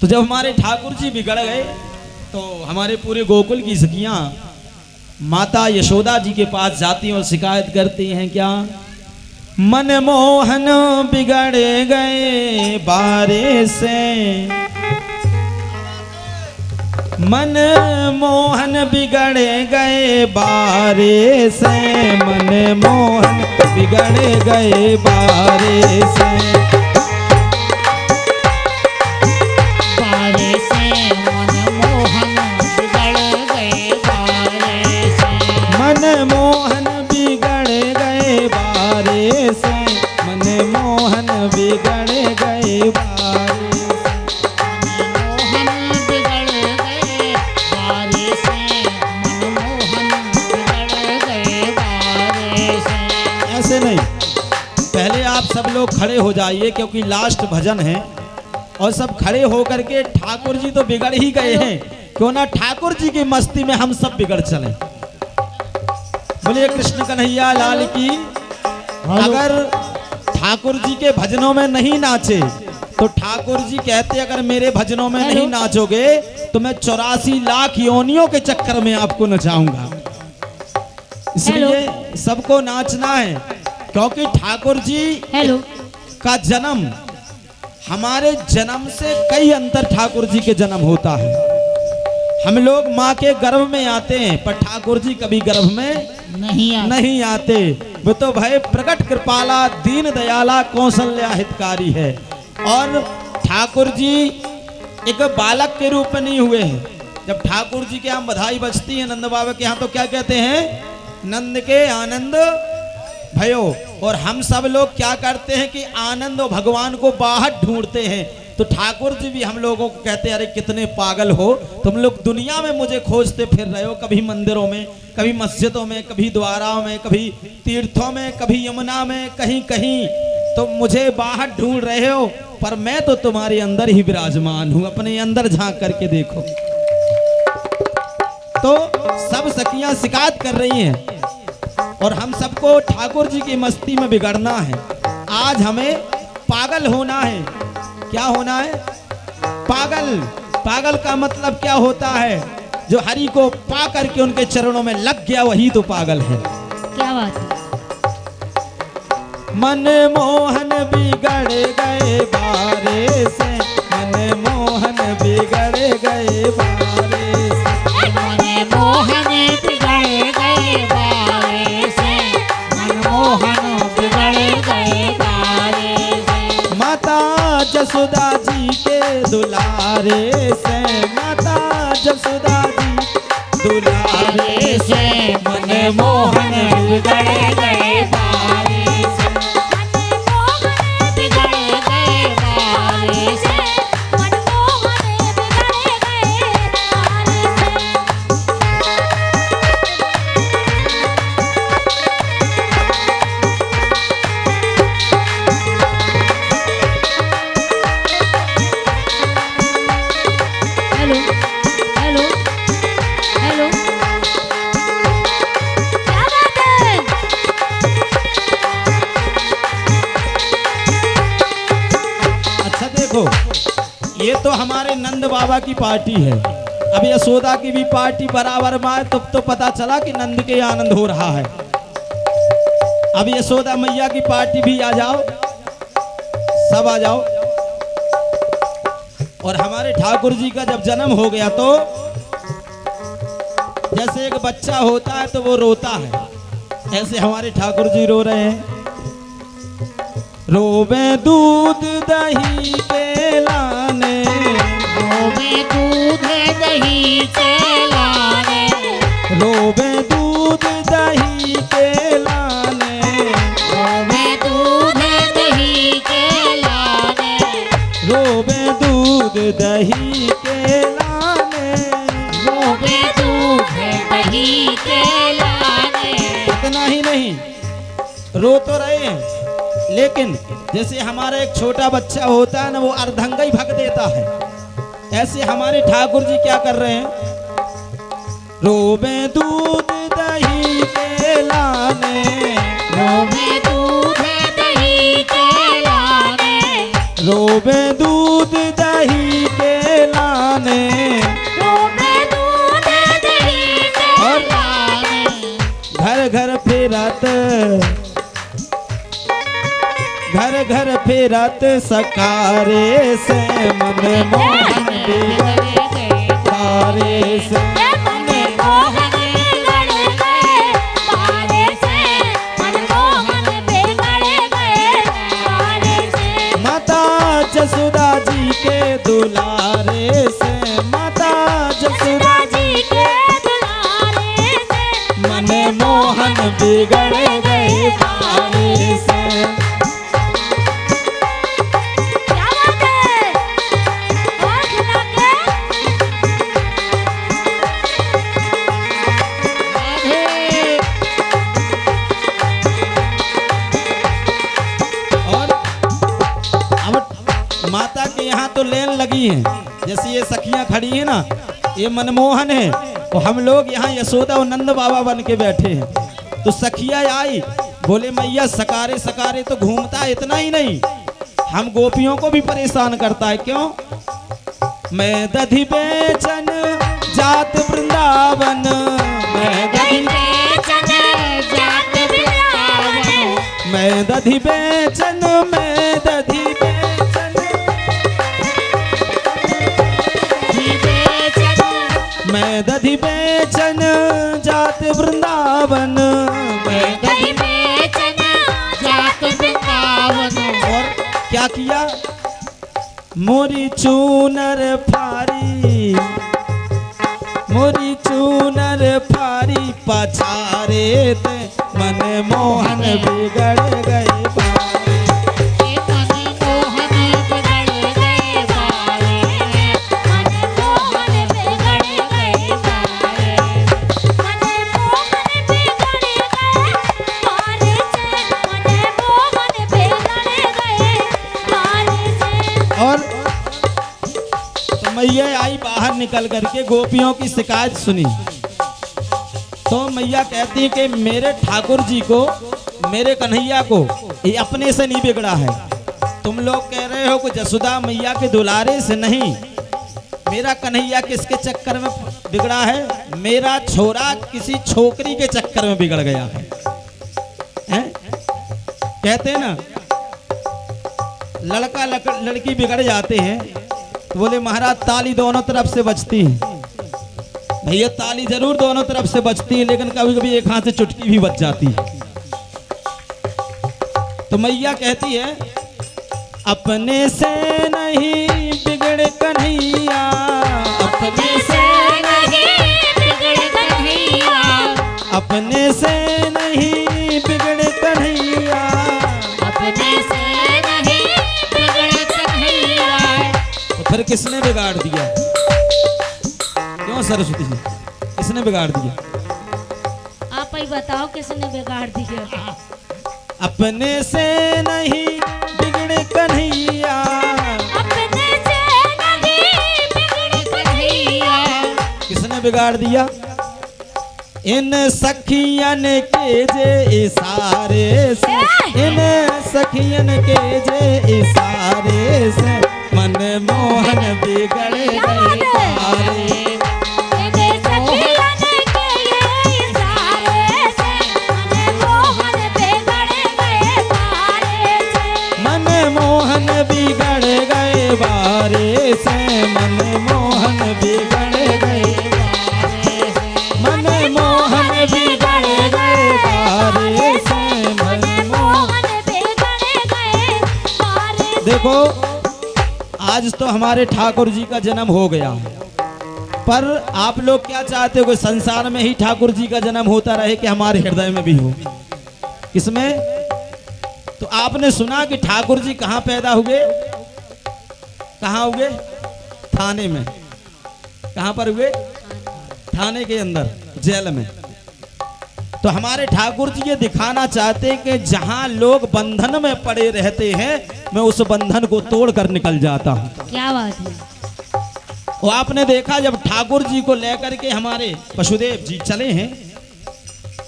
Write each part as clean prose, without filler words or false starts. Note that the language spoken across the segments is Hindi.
तो जब हमारे ठाकुर जी बिगड़ गए तो हमारे पूरे गोकुल की सखियां माता यशोदा जी के पास जाती हैं और शिकायत करती हैं क्या, मनमोहन बिगड़ गए बारे से, मनमोहन बिगड़ गए बारे से, मनमोहन बिगड़ गए बारे से, बारे से मनमोहन बिगड़ गए बारे से, मनमोहन बिगड़ गए बारे से, मनमोहन बिगड़ गए बारे से, मनमोहन बिगड़ गए बारे से, मनमोहन बिगड़ गए बारे से। ऐसे नहीं, पहले आप सब लोग खड़े हो जाइए क्योंकि लास्ट भजन है और सब खड़े होकर के ठाकुर जी तो बिगड़ ही गए हैं, क्यों ना ठाकुर जी की मस्ती में हम सब बिगड़ चले। बोलिए कृष्ण कन्हैया लाल की। अगर ठाकुर जी के भजनों में नहीं नाचे तो ठाकुर जी कहते अगर मेरे भजनों में नहीं नाचोगे तो मैं 84 लाख योनियों के चक्कर में आपको नचाऊंगा। इसलिए सबको नाचना है क्योंकि ठाकुर जी का जन्म हमारे जन्म से कई अंतर ठाकुर जी के जन्म होता है। हम लोग माँ के गर्भ में आते हैं पर ठाकुर जी कभी गर्भ में नहीं आते। वो तो भय प्रकट कृपाला दीन दयाला कौशल्या हितकारी है। और ठाकुर जी एक बालक के रूप में नहीं हुए हैं। जब ठाकुर जी के यहाँ बधाई बजती है नंद बाबा के यहाँ तो क्या कहते हैं, नंद के आनंद भयो। और हम सब लोग क्या करते हैं कि आनंद और भगवान को बाहर ढूंढते हैं। तो ठाकुर जी भी हम लोगों को कहते हैं अरे कितने पागल हो तुम लोग, दुनिया में मुझे खोजते फिर रहे हो, कभी मंदिरों में, कभी मस्जिदों में, कभी द्वाराओं में, कभी तीर्थों में, कभी यमुना में, कहीं कहीं तो मुझे बाहर ढूंढ रहे हो, पर मैं तो तुम्हारे अंदर ही विराजमान हूं। अपने अंदर झांक करके देखो। तो सब सखियां शिकायत कर रही हैं और हम सबको ठाकुर जी की मस्ती में बिगड़ना है। आज हमें पागल होना है। क्या होना है? पागल। पागल का मतलब क्या होता है? जो हरि को पा करके उनके चरणों में लग गया वही तो पागल है। क्या बात है? मनमोहन बिगड़ गए बारे से, मनमोहन बिगड़ गए बारे से, मनमोहन बिगड़ गए बारे से, मनमोहन बिगड़ गए बारे से। माता जसोदा जी के दुलारे से, माता जसोदा जी दुलारे से, मनमोहन बिगड़ गए बारे से, मनमोहन बिगड़ गए बारे से, मनमोहन बिगड़ गए बारे से। हेलो हेलो हेलो, क्या बात है? अच्छा देखो, ये तो हमारे नंद बाबा की पार्टी है। अब यशोदा की भी पार्टी बराबर में आए तब तो पता चला कि नंद के आनंद हो रहा है। अब यशोदा मैया की पार्टी भी आ जाओ, सब आ जाओ। और हमारे ठाकुर जी का जब जन्म हो गया तो जैसे एक बच्चा होता है तो वो रोता है, ऐसे हमारे ठाकुर जी रो रहे हैं। रोवे दूध दही के लाने, रोवे दूध दही के लाने, रोवे दूध दही के लाने, रोवे दूध दही के लाने, रोवे दूध दही के लाने, रोवे दूध दही के लाने। इतना ही नहीं, रो तो रहे हैं लेकिन जैसे हमारा एक छोटा बच्चा होता है ना, वो अर्धंगई भग देता है, ऐसे हमारे ठाकुर जी क्या कर रहे हैं, रोवे दूध दही के लाने, रोवे दूध दही के लाने, रोवे दूध दही के फिरत सकारे से मन मोहन बिगड़ तारे से मनमोहन बिगड़ गए तारे से, मनमोहन बिगड़ गए तारे से। माता जसोदा जी के दुलारे से, माता जसोदा जी के दुलारे से मन मोहन बिगड़ गए तारे से। क्या बात है, और खिला के और अब माता के यहाँ तो लेन लगी है, जैसे ये सखियां खड़ी है ना, ये मनमोहन है, तो हम लोग यहाँ यशोदा और नंद बाबा बन के बैठे हैं। तो सखिया आई, बोले मैया सकारे सकारे तो घूमता है, इतना ही नहीं हम गोपियों को भी परेशान करता है। क्यों? मैं दधि बेचन जात वृंदावन, मैं दधि जात वृंदावन, मैं दधि बेचन, मैं दधि बेचन, मैं दधि बेचन जात वृंदावन, मैं दही बेचन जात वृंदावन। और क्या किया? मोरी चूनर फारी, मोरी चूनर फारी पछारे ते मन मोहन बिगड़ गए बारे। मनमोहन बिगड़ गए बारे, मनमोहन बिगड़ गए बारे, मनमोहन बिगड़ गए बारे से, मनमोहन बिगड़ गए बारे से। और तो मैया आई बाहर निकल करके गोपियों की शिकायत सुनी, तो मैया कहती है कि मेरे ठाकुर जी को, मेरे कन्हैया को ये अपने से नहीं बिगड़ा है। तुम लोग कह रहे हो कि जसोदा मैया के दुलारे से नहीं, मेरा कन्हैया किसके चक्कर में बिगड़ा है? मेरा छोरा किसी छोकरी के चक्कर में बिगड़ गया है, हैं? कहते हैं ना लड़का लड़की बिगड़ जाते हैं, तो बोले महाराज ताली दोनों तरफ से बजती है। भैया ताली जरूर दोनों तरफ से बजती है, लेकिन कभी कभी एक हाथ से चुटकी भी बज जाती है। तो मैया कहती है अपने से नहीं बिगड़ कन्हैया, अपने से, नहीं बिगड़ कन्हैया, अपने से नहीं बिगड़ कन्हैया, अपने से नहीं बिगड़ कन्हैया। तो फिर किसने बिगाड़ दिया? क्यों सरस्वती जी, किसने बिगाड़ दिया? आप ही बताओ किसने बिगाड़ दिया? अपने से नहीं बिगड़े कन्हैया, अपने से नहीं बिगड़ कन्हैया। किसने बिगाड़ दिया? इन सखियन के जे इशारे से, इन सखियन के जे इशारे से मन मोहन बिगड़ गए तारे। मन मोहन बिगड़ गए बारे से, मन मोहन बिगड़ गए बारे से, मन मोहन बिगड़ गए बारे से, मन मोहन। देखो आज तो हमारे ठाकुर जी का जन्म हो गया, पर आप लोग क्या चाहते हो कि संसार में ही ठाकुर जी का जन्म होता रहे कि हमारे हृदय में भी हो? किसमें? तो आपने सुना कि ठाकुर जी कहाँ पैदा हुए? कहाँ हुए? थाने में। कहाँ पर हुए? थाने के अंदर, जेल में। तो हमारे ठाकुर जी ये दिखाना चाहते हैं कि जहाँ लोग बंधन में पड़े रहते हैं, मैं उस बंधन को तोड़ कर निकल जाता हूँ। क्या बात है? वो आपने देखा जब ठाकुर जी को लेकर के हमारे पशुदेव जी चले हैं,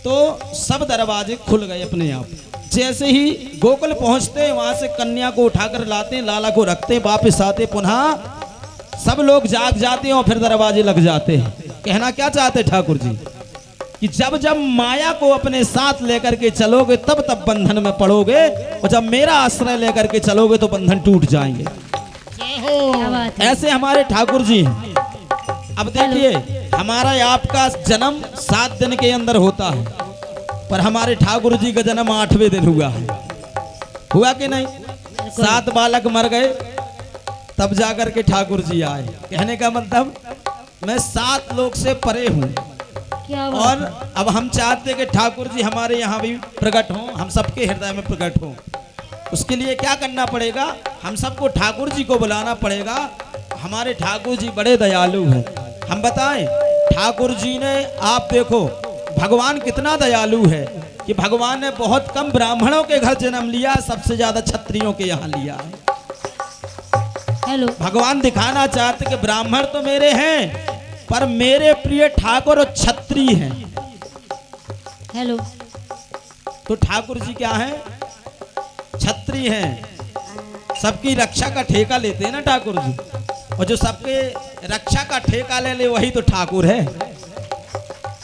तो सब दरवाजे खुल गए अपने आप। जैसे ही गोकुल पहुंचते हैं, वहां से कन्या को उठाकर लाते हैं, लाला को रखते हैं, वापिस आते, पुनः सब लोग जाग जाते हैं और फिर दरवाजे लग जाते हैं। कहना क्या चाहते ठाकुर जी? कि जब जब माया को अपने साथ लेकर के चलोगे तब तब बंधन में पड़ोगे, और जब मेरा आश्रय लेकर के चलोगे तो बंधन टूट जाएंगे। क्या बात है। ऐसे हमारे ठाकुर जी हैं। अब देखिए, हमारा आपका जन्म 7 दिन के अंदर होता है, पर हमारे ठाकुर जी का जन्म 8वें दिन हुआ है। हुआ कि नहीं? 7 बालक मर गए, तब जाकर के ठाकुर जी आए। कहने का मतलब मैं 7 लोक से परे हूँ, क्या बात और है। अब हम चाहते हैं कि ठाकुर जी हमारे यहाँ भी प्रकट हों, हम सबके हृदय में प्रकट हों। उसके लिए क्या करना पड़ेगा? हम सबको ठाकुर जी को बुलाना पड़ेगा। हमारे ठाकुर जी बड़े दयालु हैं। हम बताएं, ठाकुर जी ने, आप देखो भगवान कितना दयालु है कि भगवान ने बहुत कम ब्राह्मणों के घर जन्म लिया, सबसे ज्यादा क्षत्रियों के यहाँ लिया है। हेलो। भगवान दिखाना चाहते कि ब्राह्मण तो मेरे हैं, पर मेरे प्रिय ठाकुर और क्षत्रिय हैं। हेलो। तो ठाकुर जी क्या हैं? क्षत्रिय हैं। सबकी रक्षा का ठेका लेते हैं ना ठाकुर जी, और जो सबके रक्षा का ठेका ले ले वही तो ठाकुर है।